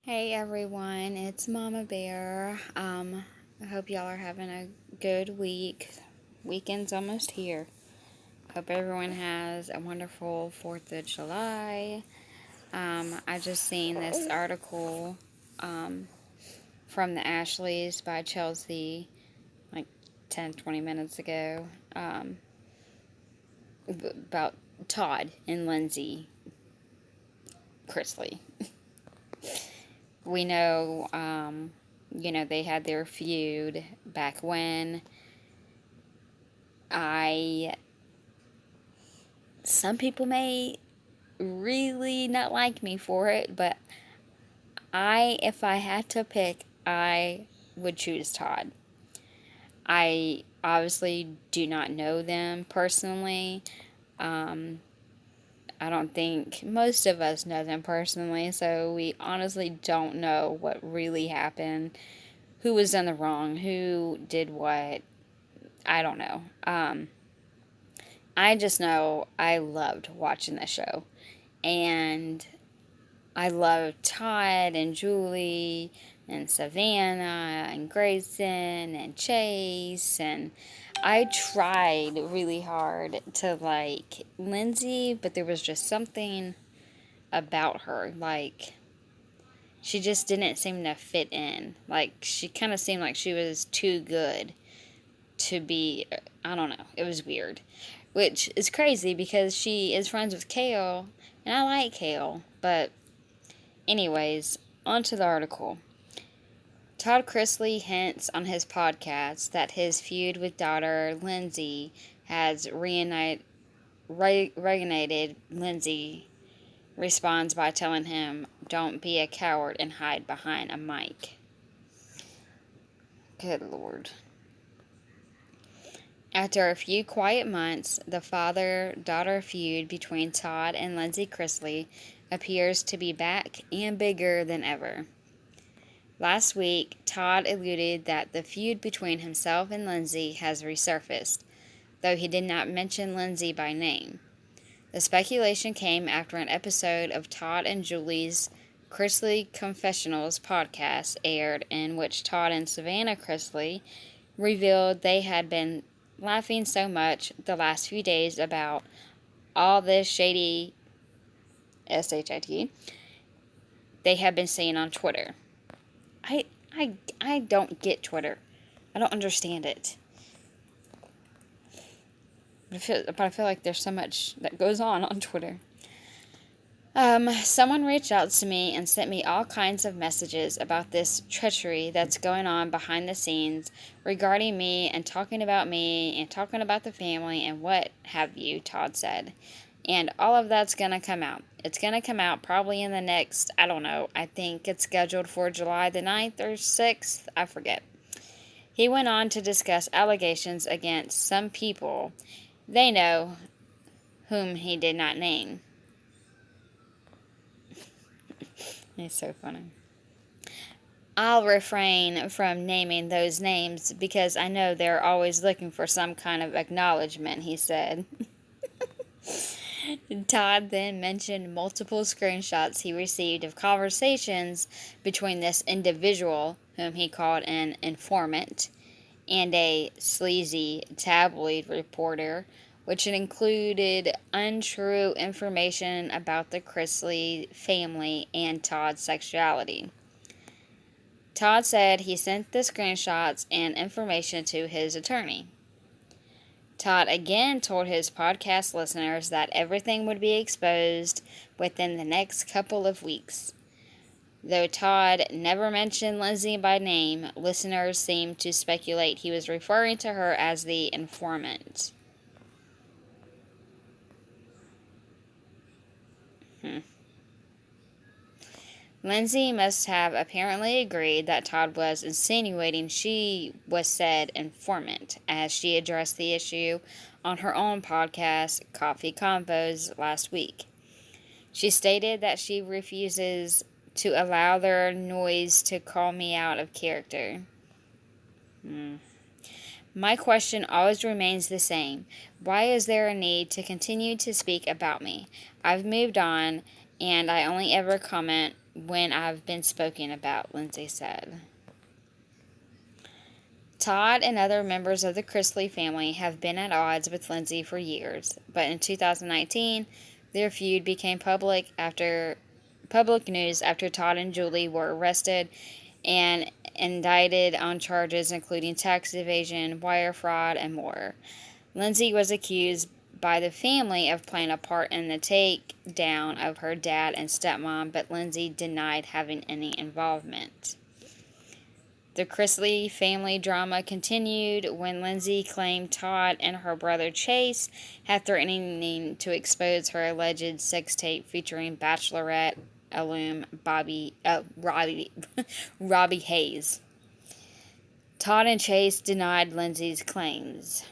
Hey everyone, it's Mama Bear. I hope y'all are having a good week. Weekend's almost here. Hope everyone has a wonderful 4th of July. I just seen this article from the Ashleys by Chelsea like 10-20 minutes ago about Todd and Lindsie Chrisley. We know, they had their feud back when. Some people may really not like me for it, but if I had to pick, I would choose Todd. I obviously do not know them personally. I don't think most of us know them personally, so we honestly don't know what really happened, who was in the wrong, who did what. I don't know. I just know I loved watching the show. And I loved Todd and Julie and Savannah and Grayson and Chase. And I tried really hard to like Lindsie, but there was just something about her. Like, she just didn't seem to fit in. Like, she kind of seemed like she was too good to be, I don't know, it was weird. Which is crazy because she is friends with Kale, and I like Kale. But, anyways, on to the article. Todd Chrisley hints on his podcast that his feud with daughter Lindsie has reignited. Lindsie responds by telling him, "Don't be a coward and hide behind a mic." Good Lord. After a few quiet months, the father-daughter feud between Todd and Lindsie Chrisley appears to be back and bigger than ever. Last week, Todd alluded that the feud between himself and Lindsie has resurfaced, though he did not mention Lindsie by name. The speculation came after an episode of Todd and Julie's Chrisley Confessionals podcast aired, in which Todd and Savannah Chrisley revealed they had been laughing so much the last few days about all this shady shit they have been seeing on Twitter. I don't get Twitter. I don't understand it. But I feel like there's so much that goes on Twitter. Someone reached out to me and sent me all kinds of messages about this treachery that's going on behind the scenes regarding me and talking about the family and what have you, Todd said. And all of that's going to come out. It's going to come out probably in the next, I don't know, I think it's scheduled for July the 9th or 6th, I forget. He went on to discuss allegations against some people they know whom he did not name. It's so funny. I'll refrain from naming those names because I know they're always looking for some kind of acknowledgement, he said. Todd then mentioned multiple screenshots he received of conversations between this individual, whom he called an informant, and a sleazy tabloid reporter, which included untrue information about the Chrisley family and Todd's sexuality. Todd said he sent the screenshots and information to his attorney. Todd again told his podcast listeners that everything would be exposed within the next couple of weeks. Though Todd never mentioned Lindsie by name, listeners seemed to speculate he was referring to her as the informant. Lindsie must have apparently agreed that Todd was insinuating she was said informant as she addressed the issue on her own podcast, Coffee Convos, last week. She stated that she refuses to allow their noise to call me out of character. My question always remains the same. Why is there a need to continue to speak about me? I've moved on, and I only ever comment when I've been spoken about, Lindsie said. Todd and other members of the Chrisley family have been at odds with Lindsie for years, but in 2019, their feud became public news after Todd and Julie were arrested and indicted on charges including tax evasion, wire fraud, and more. Lindsie was accused by the family of playing a part in the takedown of her dad and stepmom, but Lindsie denied having any involvement. The Chrisley family drama continued when Lindsie claimed Todd and her brother Chase had threatening to expose her alleged sex tape featuring Bachelorette alum Robbie Hayes. Todd and Chase denied Lindsie's claims.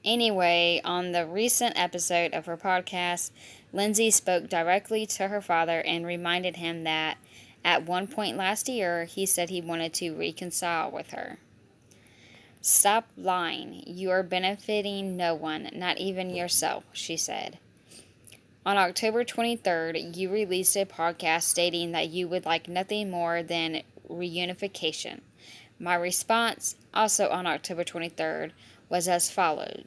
Anyway, on the recent episode of her podcast, Lindsie spoke directly to her father and reminded him that at one point last year, he said he wanted to reconcile with her. "Stop lying. You are benefiting no one, not even yourself," she said. On October 23rd, you released a podcast stating that you would like nothing more than reunification. My response, also on October 23rd, was as follows.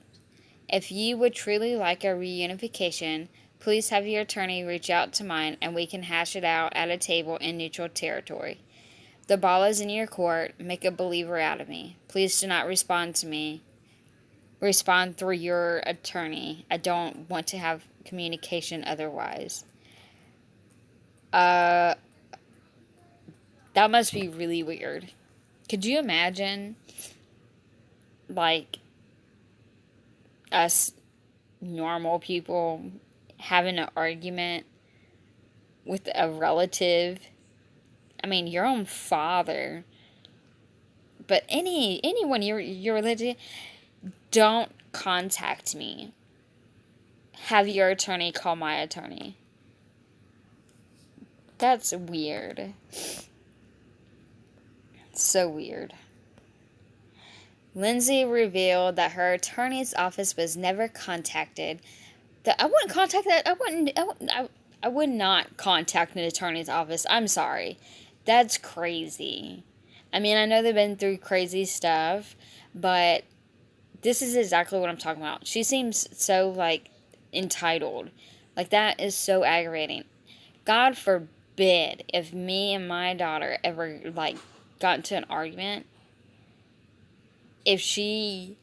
If you would truly like a reunification, please have your attorney reach out to mine and we can hash it out at a table in neutral territory. The ball is in your court. Make a believer out of me. Please do not respond to me. Respond through your attorney. I don't want to have communication otherwise. That must be really weird. Could you imagine, like, us normal people having an argument with a relative? I mean, your own father. But anyone you're related, don't contact me. Have your attorney call my attorney. That's weird. So weird. Lindsie revealed that her attorney's office was never contacted. I wouldn't contact that. I would not contact an attorney's office. I'm sorry. That's crazy. I mean, I know they've been through crazy stuff, but this is exactly what I'm talking about. She seems so, like, entitled. Like, that is so aggravating. God forbid if me and my daughter ever, like, got into an argument. If she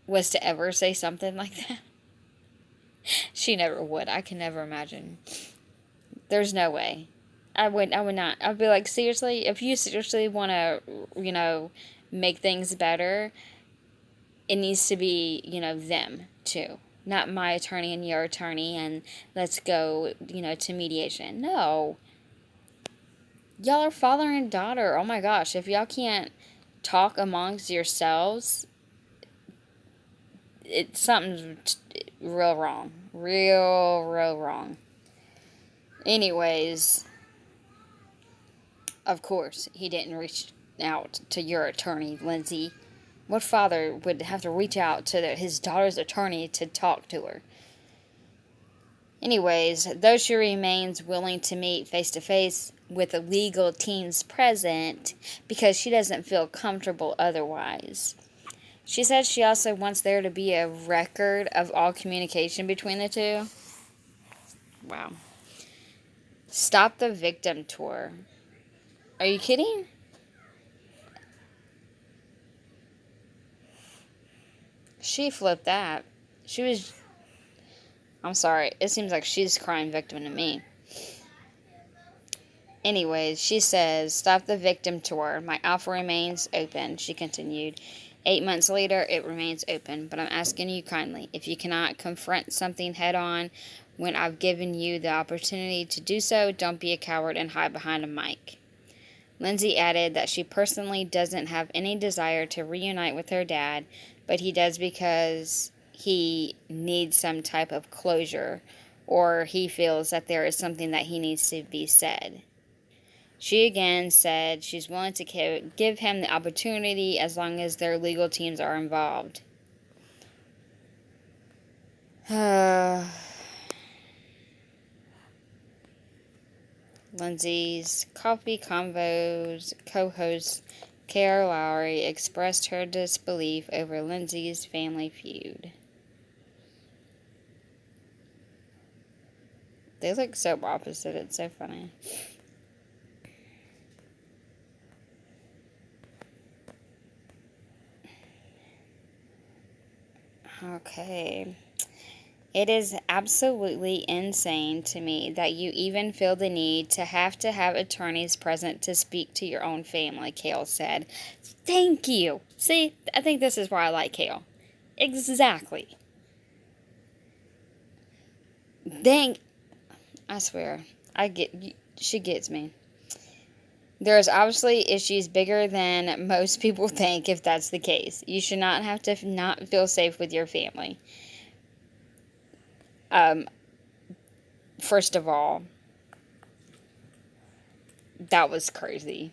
was to ever say something like that. She never would. I can never imagine. There's no way. I would not. I'd be like, seriously? If you seriously want to, make things better, it needs to be, them, too. Not my attorney and your attorney, and let's go, to mediation. No. Y'all are father and daughter. Oh, my gosh. If y'all can't talk amongst yourselves, something's real wrong. Real wrong. Anyways, of course, he didn't reach out to your attorney, Lindsie. What father would have to reach out to his daughter's attorney to talk to her? Anyways, though she remains willing to meet face-to-face with the legal teams present because she doesn't feel comfortable otherwise. She said she also wants there to be a record of all communication between the two. Wow. Stop the victim tour. Are you kidding? She flipped that. I'm sorry. It seems like she's crime victim to me. Anyways, she says, stop the victim tour. My offer remains open, she continued. 8 months later, it remains open, but I'm asking you kindly, if you cannot confront something head on when I've given you the opportunity to do so, don't be a coward and hide behind a mic. Lindsie added that she personally doesn't have any desire to reunite with her dad, but he does because he needs some type of closure, or he feels that there is something that he needs to be said. She again said she's willing to give him the opportunity as long as their legal teams are involved. Lindsay's Coffee Convos co-host Kara Lowry expressed her disbelief over Lindsay's family feud. They look so opposite, it's so funny. Okay. It is absolutely insane to me that you even feel the need to have attorneys present to speak to your own family, Kale said. Thank you. See, I think this is why I like Kale. Exactly. I swear, she gets me. There's obviously issues bigger than most people think if that's the case. You should not have to not feel safe with your family. First of all, that was crazy.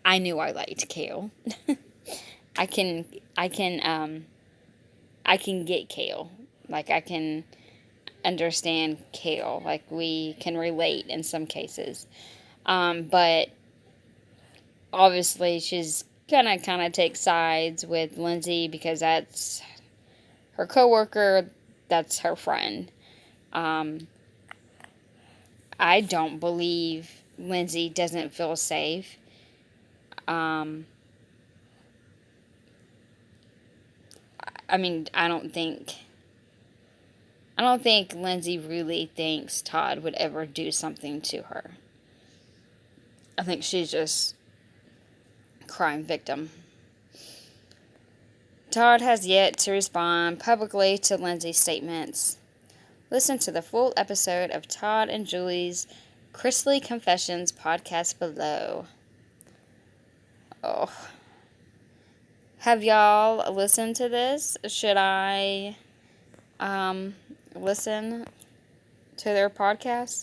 I knew I liked Kale. I can get Kale. Like, I can understand Kale. Like, we can relate in some cases. But obviously she's gonna kind of take sides with Lindsay because that's her coworker, that's her friend. I don't believe Lindsay doesn't feel safe. I mean, I don't think Lindsay really thinks Todd would ever do something to her. I think she's just crime victim. Todd has yet to respond publicly to Lindsay's statements. Listen to the full episode of Todd and Julie's Chrisley Confessions podcast below. Oh. Have y'all listened to this? Should I listen to their podcast?